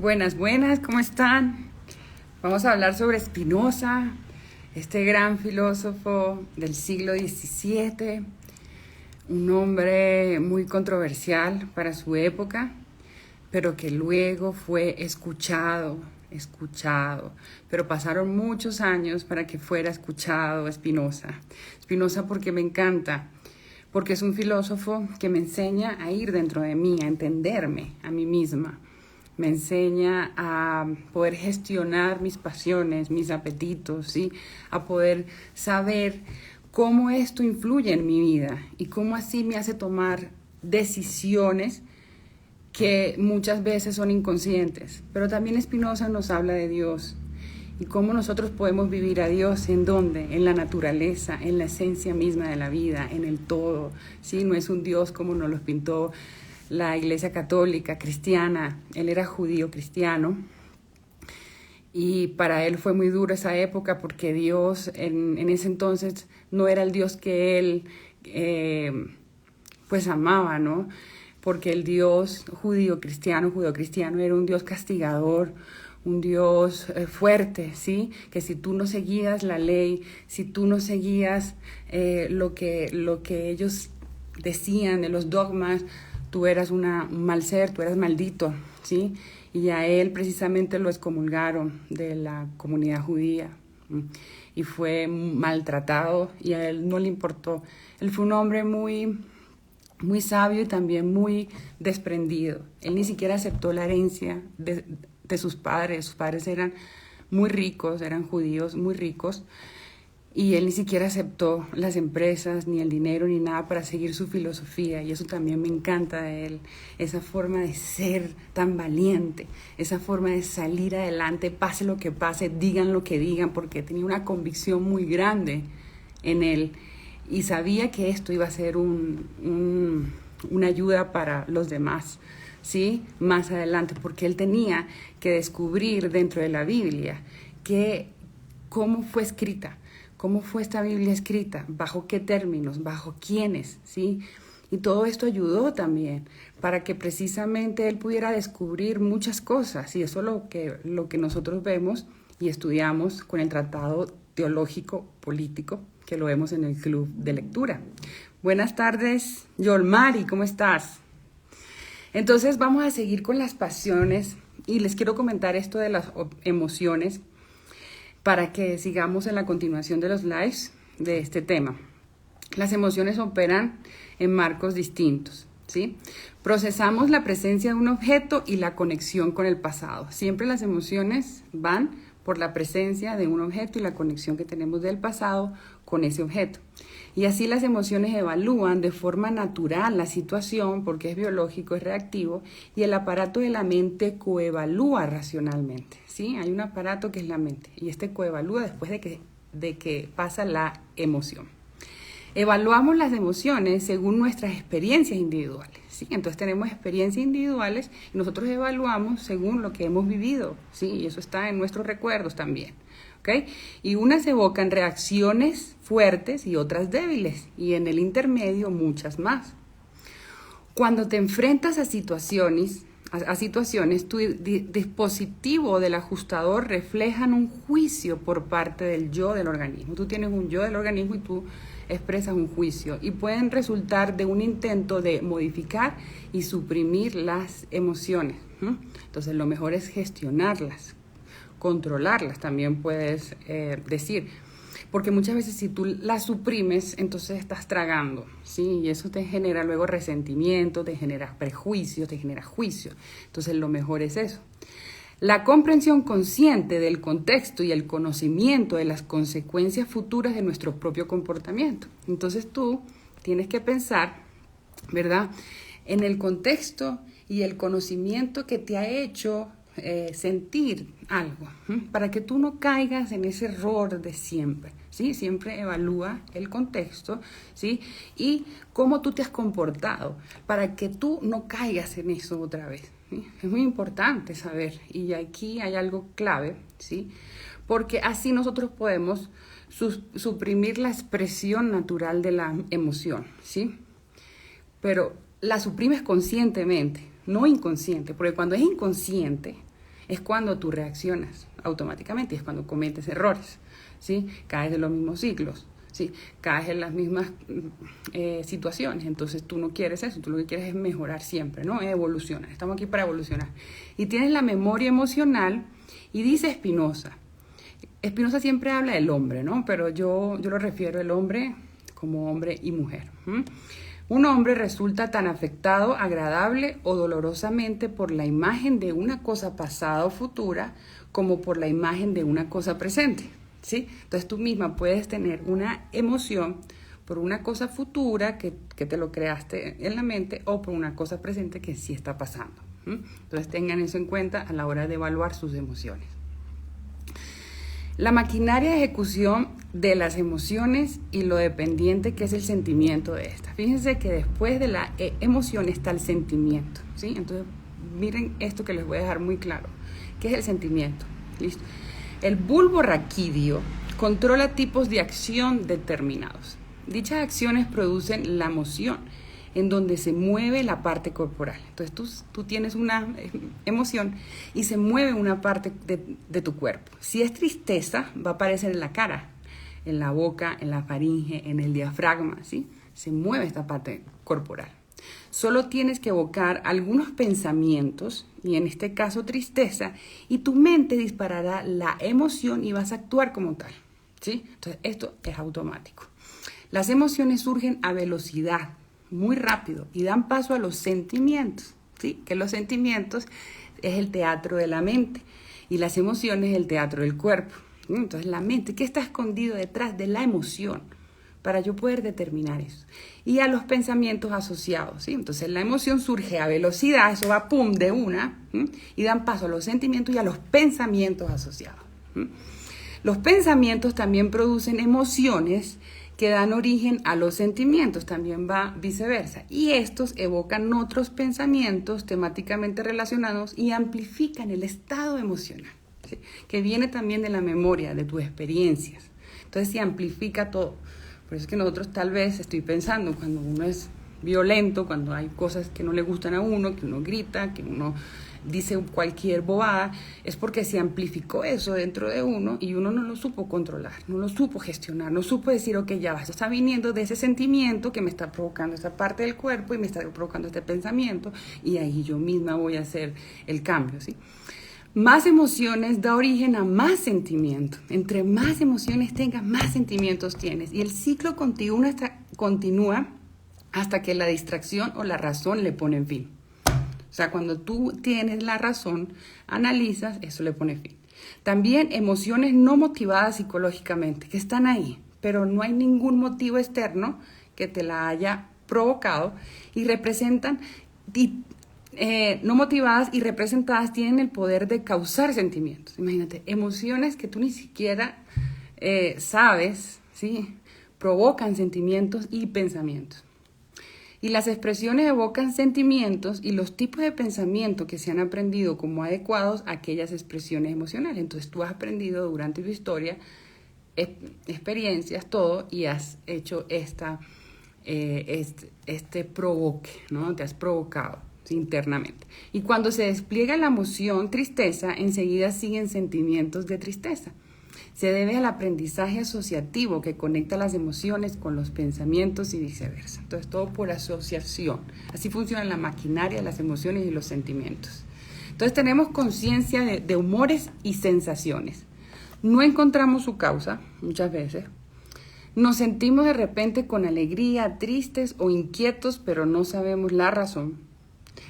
Buenas, buenas, ¿cómo están? Vamos a hablar sobre Spinoza, este gran filósofo del siglo XVII, un hombre muy controversial para su época, pero que luego fue escuchado, pero pasaron muchos años para que fuera escuchado Spinoza. Spinoza porque me encanta, porque es un filósofo que me enseña a ir dentro de mí, a entenderme a mí misma. Me enseña a poder gestionar mis pasiones, mis apetitos, ¿sí? A poder saber cómo esto influye en mi vida y cómo así me hace tomar decisiones que muchas veces son inconscientes. Pero también Spinoza nos habla de Dios y cómo nosotros podemos vivir a Dios, ¿en dónde? En la naturaleza, en la esencia misma de la vida, en el todo, ¿sí? No es un Dios como nos lo pintó la Iglesia Católica, cristiana. Él era judío cristiano y para él fue muy duro esa época porque Dios en ese entonces no era el Dios que él pues amaba, ¿no? Porque el Dios judío-cristiano era un Dios castigador, un Dios fuerte, ¿sí? Que si tú no seguías la ley, si tú no seguías lo que ellos decían de los dogmas, tú eras un mal ser, tú eras maldito, ¿sí? Y a él precisamente lo excomulgaron de la comunidad judía y fue maltratado y a él no le importó. Él fue un hombre muy sabio y también muy desprendido. Él ni siquiera aceptó la herencia de sus padres. Sus padres eran muy ricos, eran judíos muy ricos. Y él ni siquiera aceptó las empresas, ni el dinero, ni nada para seguir su filosofía. Y eso también me encanta de él. Esa forma de ser tan valiente, esa forma de salir adelante, pase lo que pase, digan lo que digan, porque tenía una convicción muy grande en él. Y sabía que esto iba a ser una ayuda para los demás, ¿sí? Más adelante, porque él tenía que descubrir dentro de la Biblia cómo fue escrita. ¿Cómo fue esta Biblia escrita? ¿Bajo qué términos? ¿Bajo quiénes? ¿Sí? Y todo esto ayudó también para que precisamente él pudiera descubrir muchas cosas. Y eso es lo que nosotros vemos y estudiamos con el Tratado Teológico Político, que lo vemos en el Club de Lectura. Buenas tardes, Yolmari, ¿cómo estás? Entonces vamos a seguir con las pasiones y les quiero comentar esto de las emociones para que sigamos en la continuación de los lives de este tema. Las emociones operan en marcos distintos, ¿sí? Procesamos la presencia de un objeto y la conexión con el pasado. Siempre las emociones van por la presencia de un objeto y la conexión que tenemos del pasado con ese objeto. Y así las emociones evalúan de forma natural la situación porque es biológico, es reactivo y el aparato de la mente coevalúa racionalmente, ¿sí? Hay un aparato que es la mente y este coevalúa después de que pasa la emoción. Evaluamos las emociones según nuestras experiencias individuales, ¿sí? Entonces tenemos experiencias individuales y nosotros evaluamos según lo que hemos vivido, ¿sí? Y eso está en nuestros recuerdos también. ¿Okay? Y unas evocan reacciones fuertes y otras débiles, y en el intermedio muchas más. Cuando te enfrentas a situaciones, tu dispositivo del ajustador reflejan un juicio por parte del yo del organismo. Tú tienes un yo del organismo y tú expresas un juicio, y pueden resultar de un intento de modificar y suprimir las emociones. Entonces lo mejor es gestionarlas, controlarlas, también puedes decir, porque muchas veces si tú las suprimes, entonces estás tragando, ¿sí? Y eso te genera luego resentimiento, te genera prejuicios, te genera juicio. Entonces lo mejor es eso. La comprensión consciente del contexto y el conocimiento de las consecuencias futuras de nuestro propio comportamiento. Entonces tú tienes que pensar, ¿verdad?, en el contexto y el conocimiento que te ha hecho sentir algo, para que tú no caigas en ese error de siempre, ¿sí? Siempre evalúa el contexto, ¿sí? Y cómo tú te has comportado, para que tú no caigas en eso otra vez, ¿sí? Es muy importante saber, y aquí hay algo clave, ¿sí? Porque así nosotros podemos suprimir la expresión natural de la emoción, ¿sí? Pero la suprimes conscientemente, no inconsciente, porque cuando es inconsciente, es cuando tú reaccionas automáticamente, es cuando cometes errores, ¿sí? Caes en los mismos ciclos, ¿sí? Caes en las mismas situaciones, entonces tú no quieres eso, tú lo que quieres es mejorar siempre, ¿no? Evolucionar, estamos aquí para evolucionar. Y tienes la memoria emocional, y dice Spinoza siempre habla del hombre, ¿no? Pero yo lo refiero al hombre como hombre y mujer. Un hombre resulta tan afectado, agradable o dolorosamente por la imagen de una cosa pasada o futura como por la imagen de una cosa presente, ¿sí? Entonces tú misma puedes tener una emoción por una cosa futura que te lo creaste en la mente o por una cosa presente que sí está pasando. Entonces tengan eso en cuenta a la hora de evaluar sus emociones. La maquinaria de ejecución de las emociones y lo dependiente que es el sentimiento de estas. Fíjense que después de la emoción está el sentimiento, ¿sí? Entonces, miren esto que les voy a dejar muy claro. ¿Qué es el sentimiento? ¿Listo? El bulbo raquídeo controla tipos de acción determinados. Dichas acciones producen la emoción, en donde se mueve la parte corporal. Entonces tú tienes una emoción y se mueve una parte de tu cuerpo. Si es tristeza, va a aparecer en la cara, en la boca, en la faringe, en el diafragma, ¿sí? Se mueve esta parte corporal. Solo tienes que evocar algunos pensamientos, y en este caso tristeza, y tu mente disparará la emoción y vas a actuar como tal, ¿sí? Entonces esto es automático. Las emociones surgen a velocidad, muy rápido, y dan paso a los sentimientos, ¿sí? Que los sentimientos es el teatro de la mente y las emociones el teatro del cuerpo. Entonces la mente, ¿qué está escondido detrás de la emoción? Para yo poder determinar eso. Y a los pensamientos asociados, ¿sí? Entonces la emoción surge a velocidad, eso va pum de una, y dan paso a los sentimientos y a los pensamientos asociados. Los pensamientos también producen emociones que dan origen a los sentimientos, también va viceversa. Y estos evocan otros pensamientos temáticamente relacionados y amplifican el estado emocional, ¿sí? Que viene también de la memoria, de tus experiencias. Entonces se amplifica todo. Por eso es que nosotros tal vez, estoy pensando, cuando uno es violento, cuando hay cosas que no le gustan a uno, que uno grita, que uno dice cualquier bobada, es porque se amplificó eso dentro de uno y uno no lo supo controlar, no lo supo gestionar, no supo decir, ok, ya va, esto está viniendo de ese sentimiento que me está provocando esta parte del cuerpo y me está provocando este pensamiento, y ahí yo misma voy a hacer el cambio, ¿sí? Más emociones da origen a más sentimientos. Entre más emociones tengas, más sentimientos tienes. Y el ciclo continúa hasta que la distracción o la razón le pone fin. O sea, cuando tú tienes la razón, analizas, eso le pone fin. También emociones no motivadas psicológicamente, que están ahí, pero no hay ningún motivo externo que te la haya provocado y representan... no motivadas y representadas tienen el poder de causar sentimientos. Imagínate, emociones que tú ni siquiera sabes, ¿sí? Provocan sentimientos y pensamientos. Y las expresiones evocan sentimientos y los tipos de pensamiento que se han aprendido como adecuados a aquellas expresiones emocionales. Entonces tú has aprendido durante tu historia experiencias, todo, y has hecho este provoque, ¿no? Te has provocado internamente. Y cuando se despliega la emoción tristeza, enseguida siguen sentimientos de tristeza. Se debe al aprendizaje asociativo que conecta las emociones con los pensamientos y viceversa. Entonces, todo por asociación. Así funciona la maquinaria de las emociones y los sentimientos. Entonces, tenemos conciencia de humores y sensaciones. No encontramos su causa, muchas veces. Nos sentimos de repente con alegría, tristes o inquietos, pero no sabemos la razón.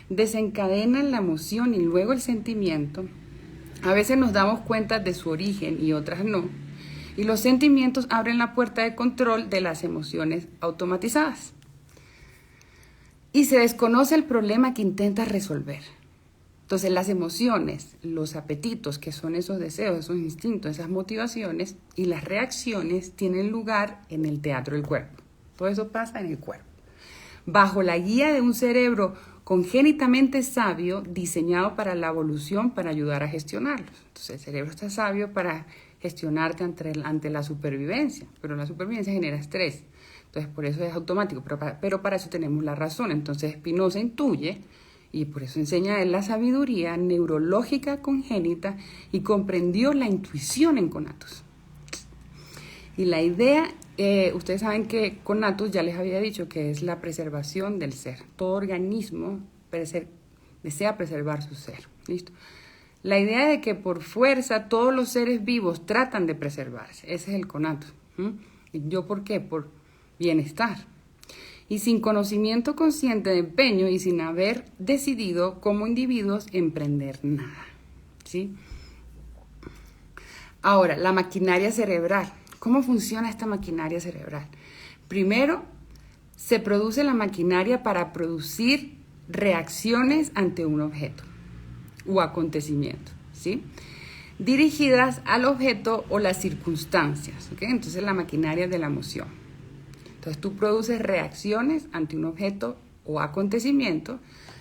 Desencadenan la emoción y luego el sentimiento. A veces nos damos cuenta de su origen y otras no. Y los sentimientos abren la puerta de control de las emociones automatizadas. Y se desconoce el problema que intentas resolver. Entonces las emociones, los apetitos, que son esos deseos, esos instintos, esas motivaciones, y las reacciones tienen lugar en el teatro del cuerpo. Todo eso pasa en el cuerpo. Bajo la guía de un cerebro congénitamente sabio, diseñado para la evolución, para ayudar a gestionarlos. Entonces el cerebro está sabio para gestionarte ante la supervivencia, pero la supervivencia genera estrés. Entonces por eso es automático, pero para eso tenemos la razón. Entonces Spinoza intuye Y por eso enseña a él la sabiduría neurológica congénita y comprendió la intuición en conatos. Y la idea, ustedes saben que conatos, ya les había dicho, que es la preservación del ser. Todo organismo desea preservar su ser. ¿Listo? La idea de que por fuerza todos los seres vivos tratan de preservarse. Ese es el conatos. ¿Y yo por qué? Por bienestar. Y sin conocimiento consciente de empeño y sin haber decidido como individuos emprender nada. ¿Sí? Ahora, la maquinaria cerebral. ¿Cómo funciona esta maquinaria cerebral? Primero, se produce la maquinaria para producir reacciones ante un objeto o acontecimiento, ¿sí? Dirigidas al objeto o las circunstancias, ¿ok? Entonces, la maquinaria de la emoción. Entonces, tú produces reacciones ante un objeto o acontecimiento,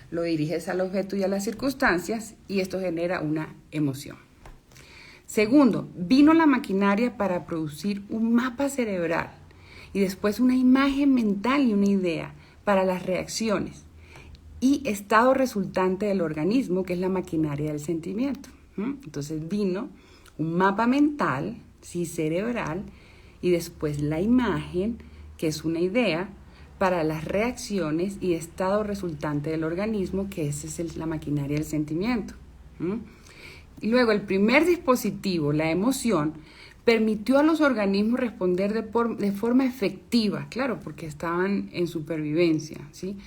lo diriges al objeto y a las circunstancias y esto genera una emoción. Segundo, vino la maquinaria para producir un mapa cerebral y después una imagen mental y una idea para las reacciones y estado resultante del organismo, que es la maquinaria del sentimiento. Entonces vino un mapa mental, sí, cerebral, y después la imagen, que es una idea, para las reacciones y estado resultante del organismo, que esa es la maquinaria del sentimiento. Y luego el primer dispositivo, la emoción, permitió a los organismos responder de forma efectiva, claro, porque estaban en supervivencia, ¿sí?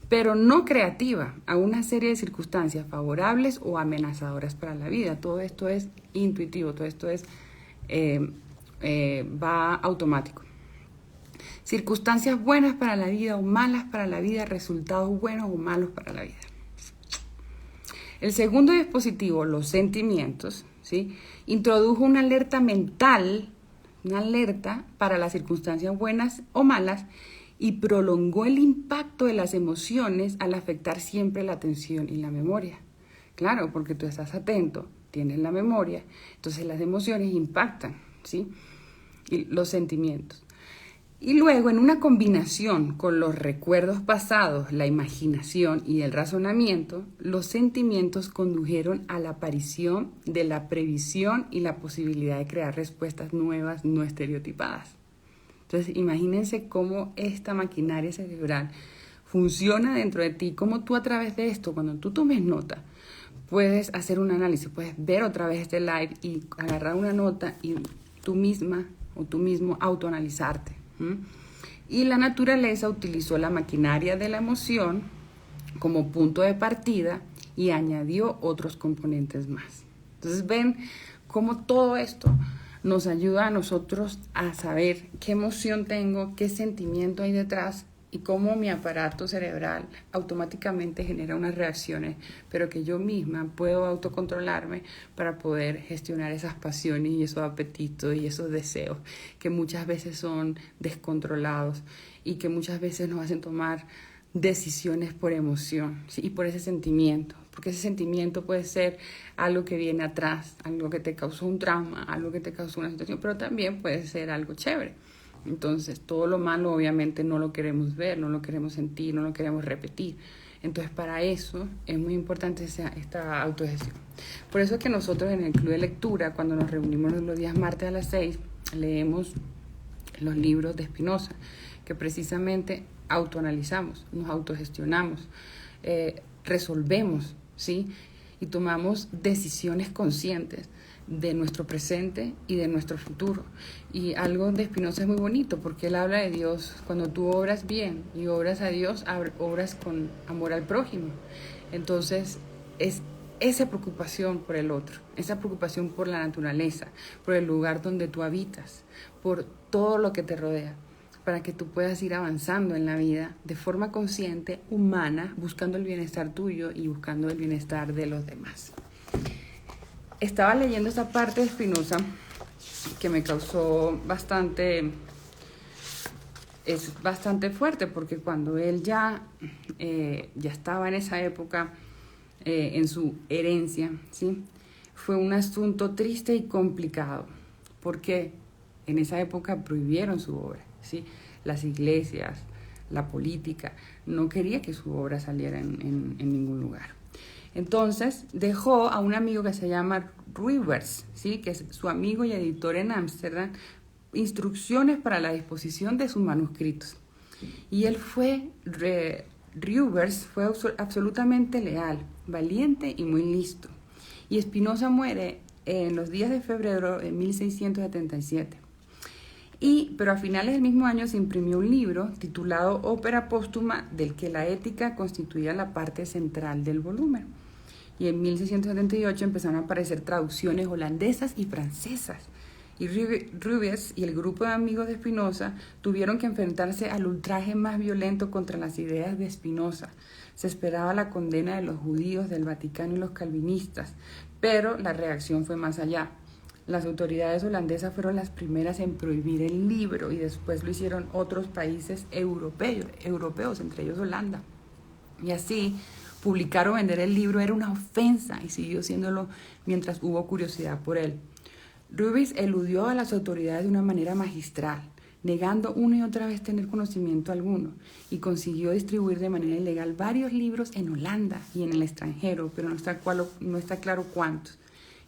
Pero no creativa, a una serie de circunstancias favorables o amenazadoras para la vida. Todo esto es intuitivo, todo esto es va automático. Circunstancias buenas para la vida o malas para la vida, resultados buenos o malos para la vida. El segundo dispositivo, los sentimientos, ¿sí? Introdujo una alerta mental, una alerta para las circunstancias buenas o malas y prolongó el impacto de las emociones al afectar siempre la atención y la memoria. Claro, porque tú estás atento, tienes la memoria, entonces las emociones impactan, ¿sí? Y los sentimientos. Y luego, en una combinación con los recuerdos pasados, la imaginación y el razonamiento, los sentimientos condujeron a la aparición de la previsión y la posibilidad de crear respuestas nuevas no estereotipadas. Entonces, imagínense cómo esta maquinaria cerebral funciona dentro de ti, cómo tú a través de esto, cuando tú tomes nota, puedes hacer un análisis, puedes ver otra vez este live y agarrar una nota y tú misma o tú mismo autoanalizarte. Y la naturaleza utilizó la maquinaria de la emoción como punto de partida y añadió otros componentes más. Entonces ven cómo todo esto nos ayuda a nosotros a saber qué emoción tengo, qué sentimiento hay detrás y cómo mi aparato cerebral automáticamente genera unas reacciones, pero que yo misma puedo autocontrolarme para poder gestionar esas pasiones y esos apetitos y esos deseos que muchas veces son descontrolados y que muchas veces nos hacen tomar decisiones por emoción, ¿sí? Y por ese sentimiento, porque ese sentimiento puede ser algo que viene atrás, algo que te causó un trauma, algo que te causó una situación, pero también puede ser algo chévere. Entonces, todo lo malo obviamente no lo queremos ver, no lo queremos sentir, no lo queremos repetir. Entonces, para eso es muy importante esta autogestión. Por eso es que nosotros en el Club de Lectura, cuando nos reunimos los días martes a las 6, leemos los libros de Spinoza, que precisamente autoanalizamos, nos autogestionamos, resolvemos, ¿sí? Y tomamos decisiones conscientes de nuestro presente y de nuestro futuro. Y algo de Spinoza es muy bonito porque él habla de Dios. Cuando tú obras bien y obras a Dios, obras con amor al prójimo. Entonces es esa preocupación por el otro, esa preocupación por la naturaleza, por el lugar donde tú habitas, por todo lo que te rodea, para que tú puedas ir avanzando en la vida de forma consciente, humana, buscando el bienestar tuyo y buscando el bienestar de los demás. Estaba leyendo esta parte de Spinoza que me causó es bastante fuerte, porque cuando él ya estaba en esa época, en su herencia, ¿sí? Fue un asunto triste y complicado, porque en esa época prohibieron su obra, ¿sí? Las iglesias, la política, no quería que su obra saliera en ningún lugar. Entonces dejó a un amigo que se llama Rivers, ¿sí? Que es su amigo y editor en Ámsterdam, instrucciones para la disposición de sus manuscritos. Y él Rivers fue absolutamente leal, valiente y muy listo. Y Spinoza muere en los días de febrero de 1677. Pero a finales del mismo año se imprimió un libro titulado Ópera Póstuma, del que la ética constituía la parte central del volumen. Y en 1678 empezaron a aparecer traducciones holandesas y francesas. Y Rivers y el grupo de amigos de Spinoza tuvieron que enfrentarse al ultraje más violento contra las ideas de Spinoza. Se esperaba la condena de los judíos, del Vaticano y los calvinistas, pero la reacción fue más allá. Las autoridades holandesas fueron las primeras en prohibir el libro y después lo hicieron otros países europeos, entre ellos Holanda. Y así, publicar o vender el libro era una ofensa y siguió siéndolo mientras hubo curiosidad por él. Rubens eludió a las autoridades de una manera magistral, negando una y otra vez tener conocimiento alguno, y consiguió distribuir de manera ilegal varios libros en Holanda y en el extranjero, pero no está claro cuántos.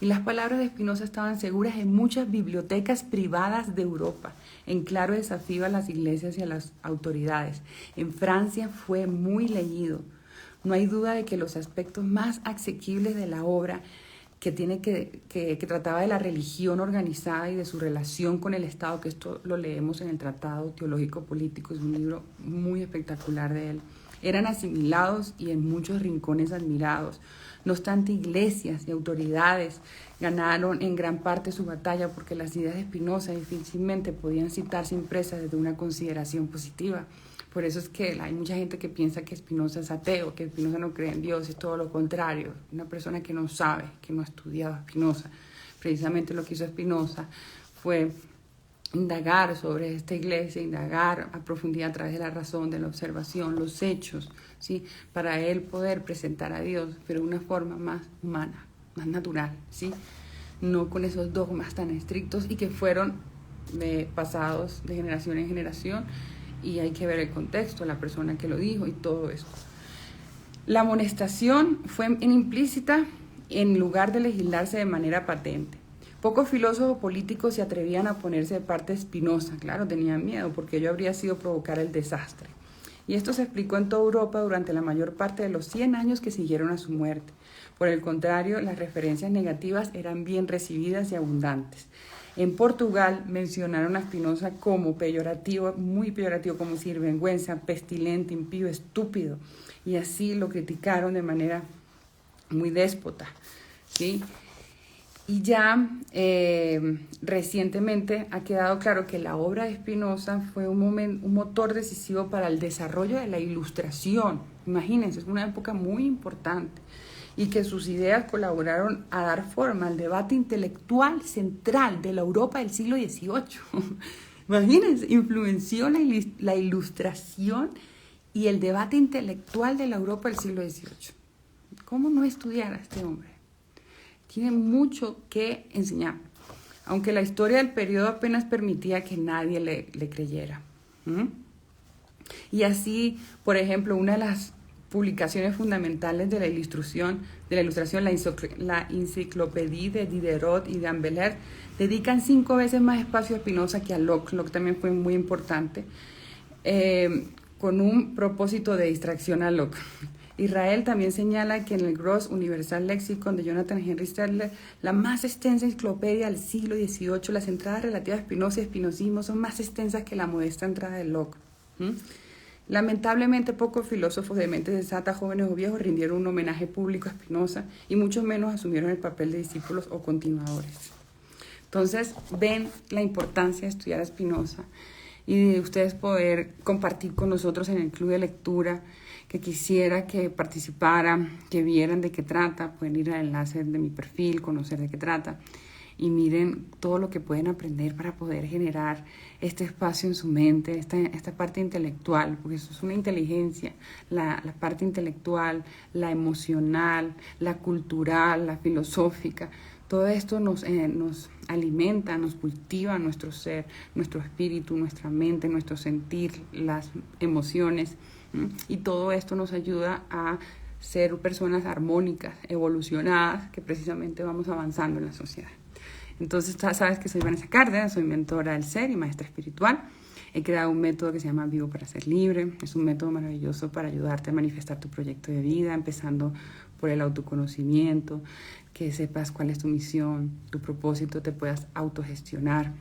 Y las palabras de Spinoza estaban seguras en muchas bibliotecas privadas de Europa, en claro desafío a las iglesias y a las autoridades. En Francia fue muy leído. No hay duda de que los aspectos más asequibles de la obra, que trataba de la religión organizada y de su relación con el Estado, que esto lo leemos en el Tratado Teológico Político, es un libro muy espectacular de él, eran asimilados y en muchos rincones admirados. No obstante, iglesias y autoridades ganaron en gran parte su batalla porque las ideas de Spinoza difícilmente podían citarse impresas desde una consideración positiva. Por eso es que hay mucha gente que piensa que Spinoza es ateo, que Spinoza no cree en Dios, es todo lo contrario. Una persona que no sabe, que no ha estudiado a Spinoza. Precisamente lo que hizo Spinoza fue indagar sobre esta iglesia, indagar a profundidad a través de la razón, de la observación, los hechos, ¿sí? Para él poder presentar a Dios, pero de una forma más humana, más natural, ¿sí? No con esos dogmas tan estrictos y que fueron pasados de generación en generación, y hay que ver el contexto, la persona que lo dijo y todo eso. La amonestación fue implícita en lugar de legislarse de manera patente. Pocos filósofos políticos se atrevían a ponerse de parte de Spinoza, claro, tenían miedo porque ello habría sido provocar el desastre. Y esto se explicó en toda Europa durante la mayor parte de los 100 años que siguieron a su muerte. Por el contrario, las referencias negativas eran bien recibidas y abundantes. En Portugal mencionaron a Spinoza como peyorativo, muy peyorativo, como sinvergüenza, pestilente, impío, estúpido. Y así lo criticaron de manera muy déspota, ¿sí? Y ya recientemente ha quedado claro que la obra de Spinoza fue un motor decisivo para el desarrollo de la Ilustración. Imagínense, es una época muy importante. Y que sus ideas colaboraron a dar forma al debate intelectual central de la Europa del siglo XVIII. Imagínense, influenció la Ilustración y el debate intelectual de la Europa del siglo XVIII. ¿Cómo no estudiar a este hombre? Tiene mucho que enseñar, aunque la historia del periodo apenas permitía que nadie le creyera. Y así, por ejemplo, una de las publicaciones fundamentales de la Ilustración, la Enciclopédie de Diderot y de Ambelert, dedican 5 veces más espacio a Spinoza que a Locke. Locke también fue muy importante, con un propósito de distracción a Locke. Israel también señala que en el Gross Universal Lexicon de Jonathan Henry Stadler, la más extensa enciclopedia del siglo XVIII, las entradas relativas a Spinoza y espinosismo son más extensas que la modesta entrada de Locke. Lamentablemente, pocos filósofos de mente sensata, jóvenes o viejos, rindieron un homenaje público a Spinoza y muchos menos asumieron el papel de discípulos o continuadores. Entonces, ven la importancia de estudiar a Spinoza y de ustedes poder compartir con nosotros en el club de lectura, que quisiera que participaran, que vieran de qué trata. Pueden ir al enlace de mi perfil, conocer de qué trata. y miren todo lo que pueden aprender para poder generar este espacio en su mente, esta parte intelectual, porque eso es una inteligencia, la parte intelectual, la emocional, la cultural, la filosófica. Todo esto nos alimenta, nos cultiva nuestro ser, nuestro espíritu, nuestra mente, nuestro sentir, las emociones. Y todo esto nos ayuda a ser personas armónicas, evolucionadas, que precisamente vamos avanzando en la sociedad. Entonces, sabes que soy Vanessa Cárdenas, soy mentora del ser y maestra espiritual. He creado un método que se llama Vivo para Ser Libre. Es un método maravilloso para ayudarte a manifestar tu proyecto de vida, empezando por el autoconocimiento, que sepas cuál es tu misión, tu propósito, te puedas autogestionar,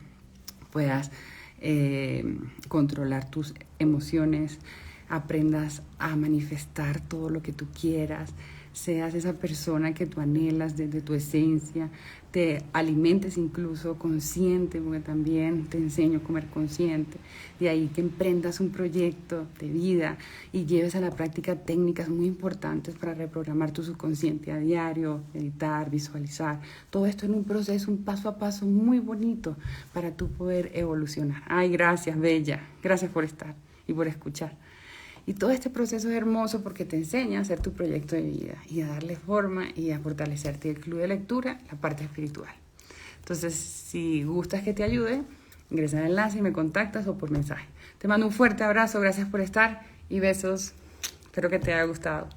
puedas controlar tus emociones, aprendas a manifestar todo lo que tú quieras, seas esa persona que tú anhelas desde tu esencia, te alimentes incluso consciente, porque también te enseño a comer consciente, de ahí que emprendas un proyecto de vida y lleves a la práctica técnicas muy importantes para reprogramar tu subconsciente a diario, meditar, visualizar, todo esto en un proceso, un paso a paso muy bonito para tú poder evolucionar. Ay, gracias, Bella, gracias por estar y por escuchar. Y todo este proceso es hermoso porque te enseña a hacer tu proyecto de vida y a darle forma y a fortalecerte el club de lectura, la parte espiritual. Entonces, si gustas que te ayude, ingresa al enlace y me contactas o por mensaje. Te mando un fuerte abrazo, gracias por estar y besos. Espero que te haya gustado.